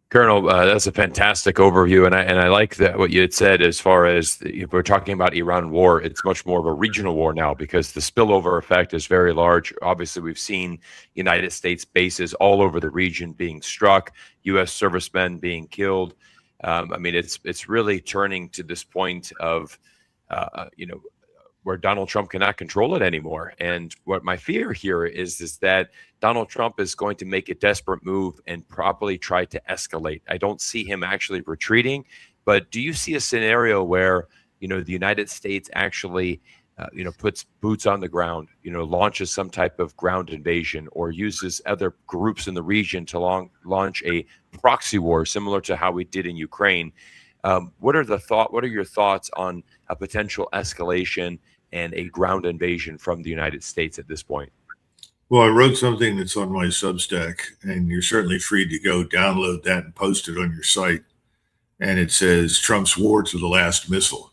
Colonel, that's a fantastic overview, and I like that what you had said as far as if we're talking about Iran war. It's much more of a regional war now because the spillover effect is very large. Obviously, we've seen United States bases all over the region being struck, U.S. servicemen being killed. I mean, it's really turning to this point of, you know, where Donald Trump cannot control it anymore. And what my fear here is that Donald Trump is going to make a desperate move and probably try to escalate. I don't see him actually retreating, but do you see a scenario where, the United States actually puts boots on the ground, launches some type of ground invasion or uses other groups in the region to launch a proxy war similar to how we did in Ukraine? What are your thoughts on a potential escalation and a ground invasion from the United States at this point? Well, I wrote something that's on my Substack, and you're certainly free to go download that and post it on your site. And it says Trump's war to the last missile.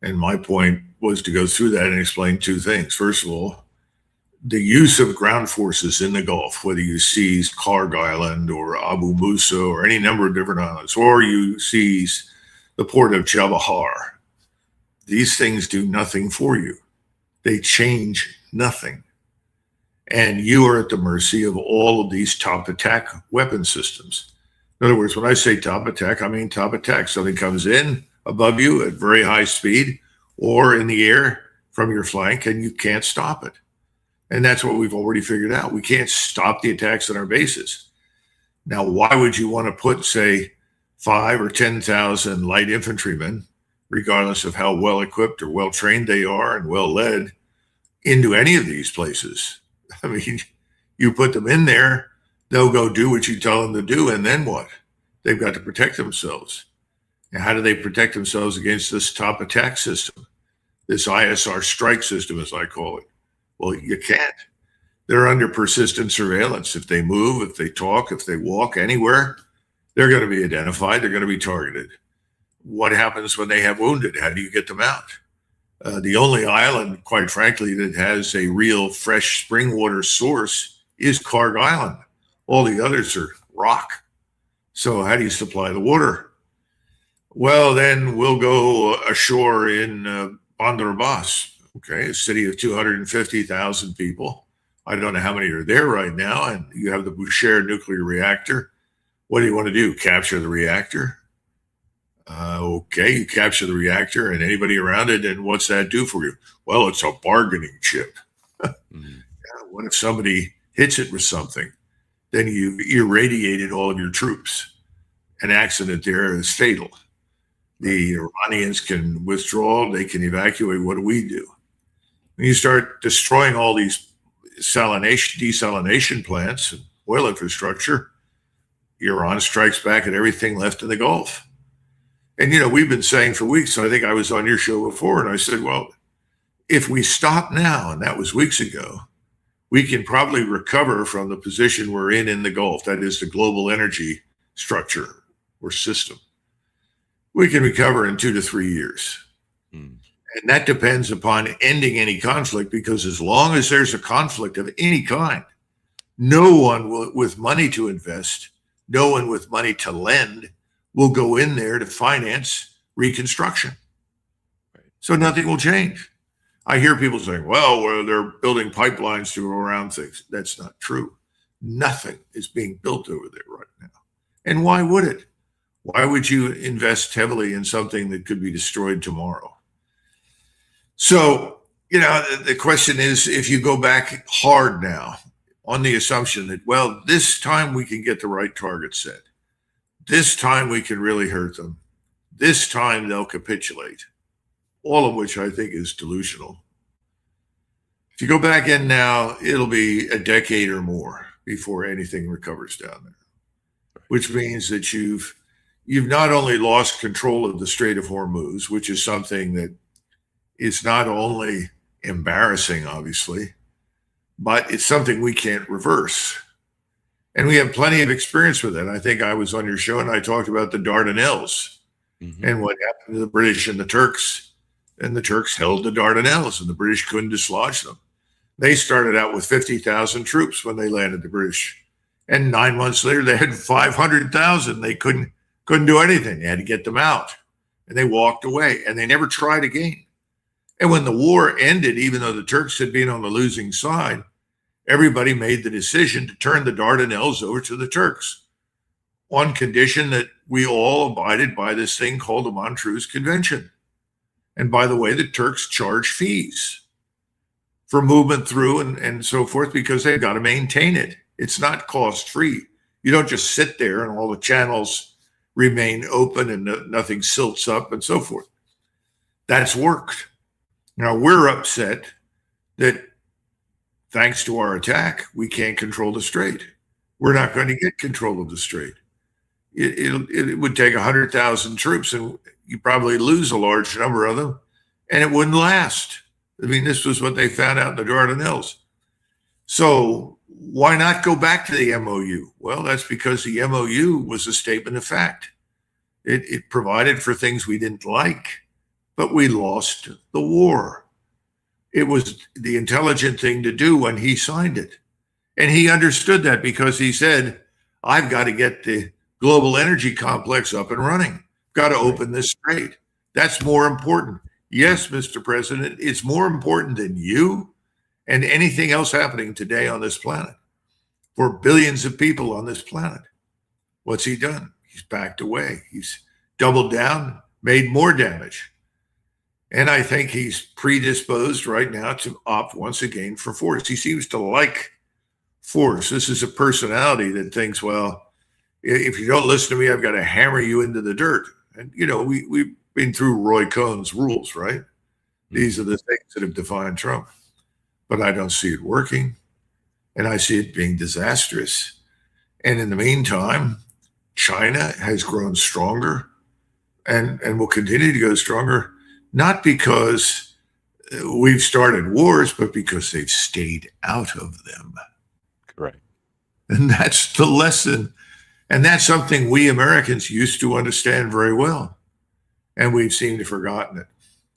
And my point was to go through that and explain two things. First of all, the use of ground forces in the Gulf, whether you seize Clark Island or Abu Musa or any number of different islands, or you seize the port of Chabahar, these things do nothing for you. They change nothing. And you are at the mercy of all of these top attack weapon systems. In other words, when I say top attack, I mean top attack. Something comes in above you at very high speed or in the air from your flank, and you can't stop it. And that's what we've already figured out. We can't stop the attacks on our bases. Now, why would you want to put, say, 5 or 10,000 light infantrymen, regardless of how well equipped or well trained they are and well led, into any of these places? I mean, you put them in there, they'll go do what you tell them to do, and then what? They've got to protect themselves. And how do they protect themselves against this top attack system, this ISR strike system, as I call it? Well, you can't. They're under persistent surveillance. If they move, if they talk, if they walk anywhere, they're going to be identified. They're going to be targeted. What happens when they have wounded? How do you get them out? The only island, quite frankly, that has a real fresh spring water source is Clark Island. All the others are rock. So how do you supply the water? Well, then we'll go ashore in Bandar Abbas. Okay, a city of 250,000 people. I don't know how many are there right now. And you have the Bushehr nuclear reactor. What do you want to do? Capture the reactor? Okay, you capture the reactor and anybody around it, and what's that do for you? Well, it's a bargaining chip. What if somebody hits it with something? Then you've irradiated all of your troops. An accident there is fatal. The Iranians can withdraw, they can evacuate. What do we do? When you start destroying all these desalination plants and oil infrastructure, Iran strikes back at everything left in the Gulf. And, we've been saying for weeks, I think I was on your show before, and I said, well, if we stop now, and that was weeks ago, we can probably recover from the position we're in the Gulf. That is the global energy structure or system. We can recover in 2 to 3 years. And that depends upon ending any conflict, because as long as there's a conflict of any kind, no one with money to invest, no one with money to lend will go in there to finance reconstruction. So nothing will change. I hear people saying, well, they're building pipelines to go around things. That's not true. Nothing is being built over there right now. And why would it? Why would you invest heavily in something that could be destroyed tomorrow? So, the question is, if you go back hard now on the assumption that, well, this time we can get the right target set. This time we can really hurt them. This time they'll capitulate. All of which I think is delusional. If you go back in now, it'll be a decade or more before anything recovers down there, which means that you've not only lost control of the Strait of Hormuz, which is something that is not only embarrassing, obviously, but it's something we can't reverse. And we have plenty of experience with it. I think I was on your show and I talked about the Dardanelles and what happened to the British and the Turks. And the Turks held the Dardanelles and the British couldn't dislodge them. They started out with 50,000 troops when they landed, the British. And 9 months later, they had 500,000. They couldn't do anything. They had to get them out. And they walked away, and they never tried again. And when the war ended, even though the Turks had been on the losing side, everybody made the decision to turn the Dardanelles over to the Turks on condition that we all abided by this thing called the Montreux Convention. And by the way, the Turks charge fees for movement through and so forth because they've got to maintain it. It's not cost free. You don't just sit there and all the channels remain open and nothing silts up and so forth. That's worked. Now we're upset that thanks to our attack, we can't control the strait. We're not going to get control of the strait. It would take 100,000 troops and you probably lose a large number of them and it wouldn't last. I mean, this was what they found out in the Dardanelles. So why not go back to the MOU? Well, that's because the MOU was a statement of fact. It provided for things we didn't like, but we lost the war. It was the intelligent thing to do when he signed it. And he understood that because he said, I've got to get the global energy complex up and running. Got to open this strait. That's more important. Yes, Mr. President, it's more important than you and anything else happening today on this planet for billions of people on this planet. What's he done? He's backed away. He's doubled down, made more damage. And I think he's predisposed right now to opt once again for force. He seems to like force. This is a personality that thinks, well, if you don't listen to me, I've got to hammer you into the dirt. And, you know, we've been through Roy Cohn's rules, right? These are the things that have defined Trump. But I don't see it working. And I see it being disastrous. And in the meantime, China has grown stronger and will continue to go stronger, not because we've started wars, but because they've stayed out of them. Correct. And that's the lesson. And that's something we Americans used to understand very well. And we've seemed to have forgotten it.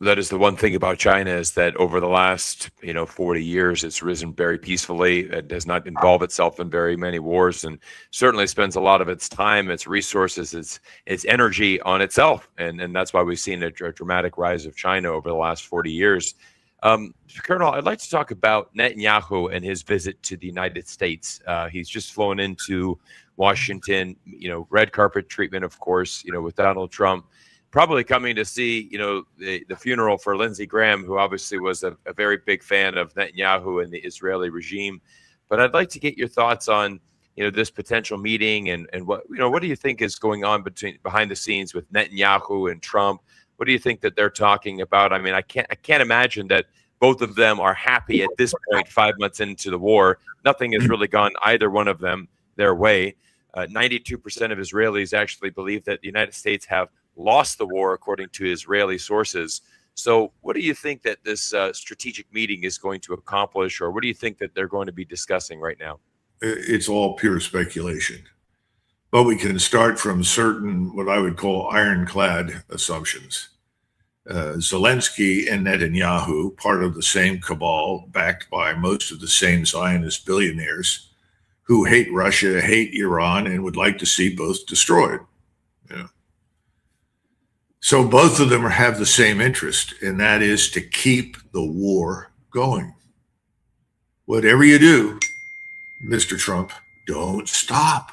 That is the one thing about China is that over the last, 40 years, it's risen very peacefully. It does not involve itself in very many wars, and certainly spends a lot of its time, its resources, its energy on itself. And that's why we've seen a dramatic rise of China over the last 40 years. Colonel, I'd like to talk about Netanyahu and his visit to the United States. He's just flown into Washington, red carpet treatment, of course, with Donald Trump. Probably coming to see, the funeral for Lindsey Graham, who obviously was a very big fan of Netanyahu and the Israeli regime. But I'd like to get your thoughts on, this potential meeting and what do you think is going on behind the scenes with Netanyahu and Trump? What do you think that they're talking about? I mean, I can't imagine that both of them are happy at this point, 5 months into the war. Nothing has really gone either one of them their way. 92% of Israelis actually believe that the United States have lost the war, according to Israeli sources. So what do you think that this strategic meeting is going to accomplish, or what do you think that they're going to be discussing right now? It's all pure speculation. But we can start from certain, what I would call ironclad assumptions. Zelensky and Netanyahu, part of the same cabal, backed by most of the same Zionist billionaires who hate Russia, hate Iran, and would like to see both destroyed. So both of them have the same interest, and that is to keep the war going. Whatever you do, Mr. Trump, don't stop.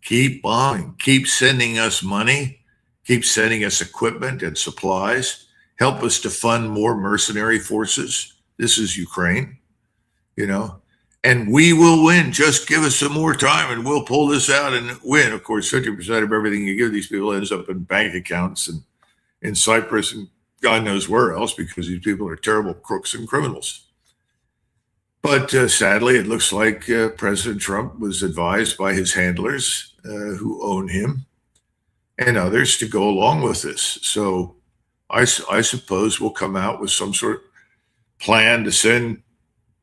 Keep bombing, keep sending us money, keep sending us equipment and supplies, help us to fund more mercenary forces. This is Ukraine, and we will win. Just give us some more time and we'll pull this out and win. Of course, 50% of everything you give these people ends up in bank accounts and in Cyprus and God knows where else, because these people are terrible crooks and criminals. But sadly, it looks like President Trump was advised by his handlers who own him and others to go along with this. So I suppose we'll come out with some sort of plan to send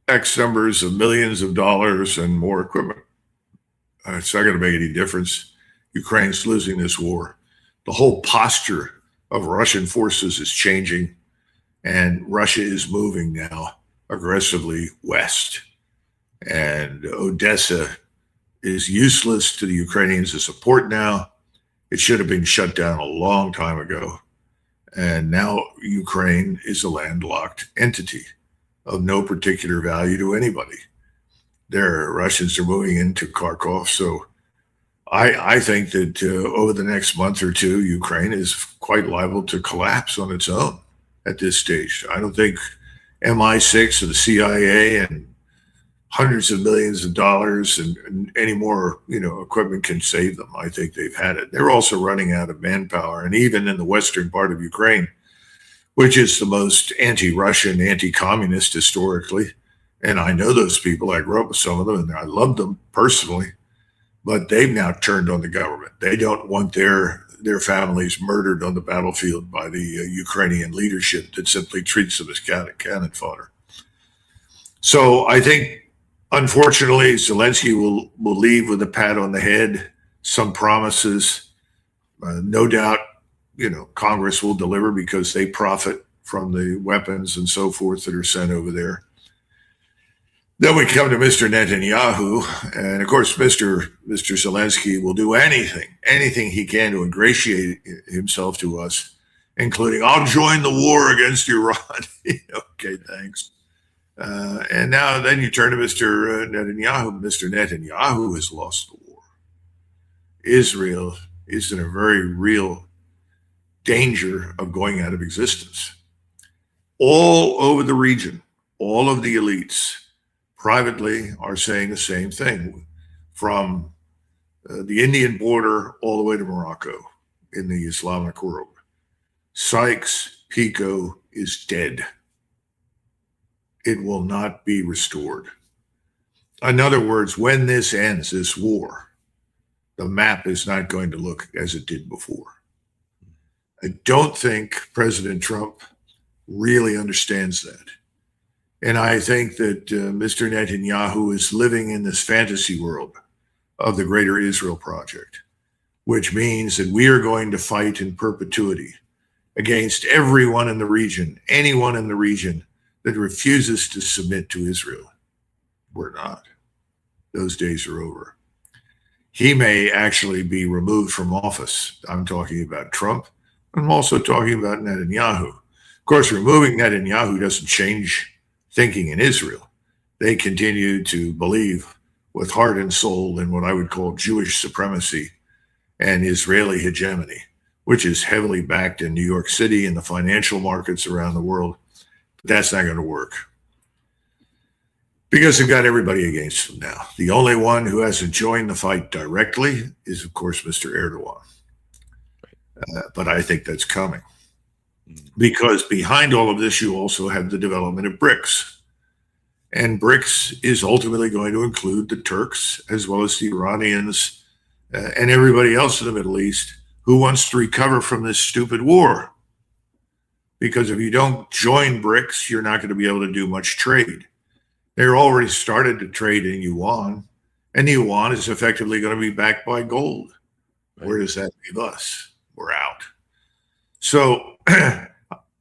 X numbers of millions of dollars and more equipment. It's not going to make any difference. Ukraine's losing this war. The whole posture of Russian forces is changing, and Russia is moving now aggressively west. And Odessa is useless to the Ukrainians to support now. It should have been shut down a long time ago. And now Ukraine is a landlocked entity of no particular value to anybody. Their Russians are moving into Kharkov. So I think that over the next month or two, Ukraine is quite liable to collapse on its own at this stage. I don't think MI6 or the CIA and hundreds of millions of dollars and any more, equipment can save them. I think they've had it. They're also running out of manpower. And even in the western part of Ukraine, which is the most anti-Russian, anti-communist historically, and I know those people. I grew up with some of them, and I loved them personally. But they've now turned on the government. They don't want their families murdered on the battlefield by the Ukrainian leadership that simply treats them as cannon fodder. So I think, unfortunately, Zelensky will leave with a pat on the head, some promises. No doubt, Congress will deliver because they profit from the weapons and so forth that are sent over there. Then we come to Mr. Netanyahu, and of course, Mr. Zelensky will do anything he can to ingratiate himself to us, including, I'll join the war against Iran. Okay, thanks. And now then you turn to Mr. Netanyahu. Mr. Netanyahu has lost the war. Israel is in a very real danger of going out of existence. All over the region, all of the elites privately are saying the same thing, from the Indian border all the way to Morocco in the Islamic world. Sykes-Picot is dead. It will not be restored. In other words, when this ends, this war, the map is not going to look as it did before. I don't think President Trump really understands that. And I think that Mr. Netanyahu is living in this fantasy world of the Greater Israel Project, which means that we are going to fight in perpetuity against everyone in the region, anyone in the region that refuses to submit to Israel. We're not. Those days are over. He may actually be removed from office. I'm talking about Trump. I'm also talking about Netanyahu. Of course, removing Netanyahu doesn't change thinking in Israel. They continue to believe with heart and soul in what I would call Jewish supremacy and Israeli hegemony, which is heavily backed in New York City and the financial markets around the world. But that's not going to work because they've got everybody against them now. The only one who hasn't joined the fight directly is, of course, Mr. Erdogan. But I think that's coming. Because behind all of this, you also have the development of BRICS. And BRICS is ultimately going to include the Turks, as well as the Iranians, and everybody else in the Middle East who wants to recover from this stupid war. Because if you don't join BRICS, you're not going to be able to do much trade. They're already started to trade in yuan, and the yuan is effectively going to be backed by gold. Where does that leave us? We're out. So,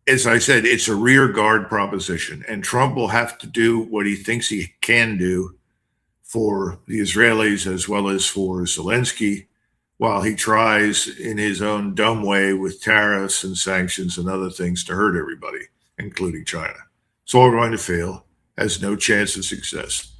as I said, it's a rear guard proposition, and Trump will have to do what he thinks he can do for the Israelis as well as for Zelensky, while he tries in his own dumb way with tariffs and sanctions and other things to hurt everybody, including China. It's all going to fail, has no chance of success.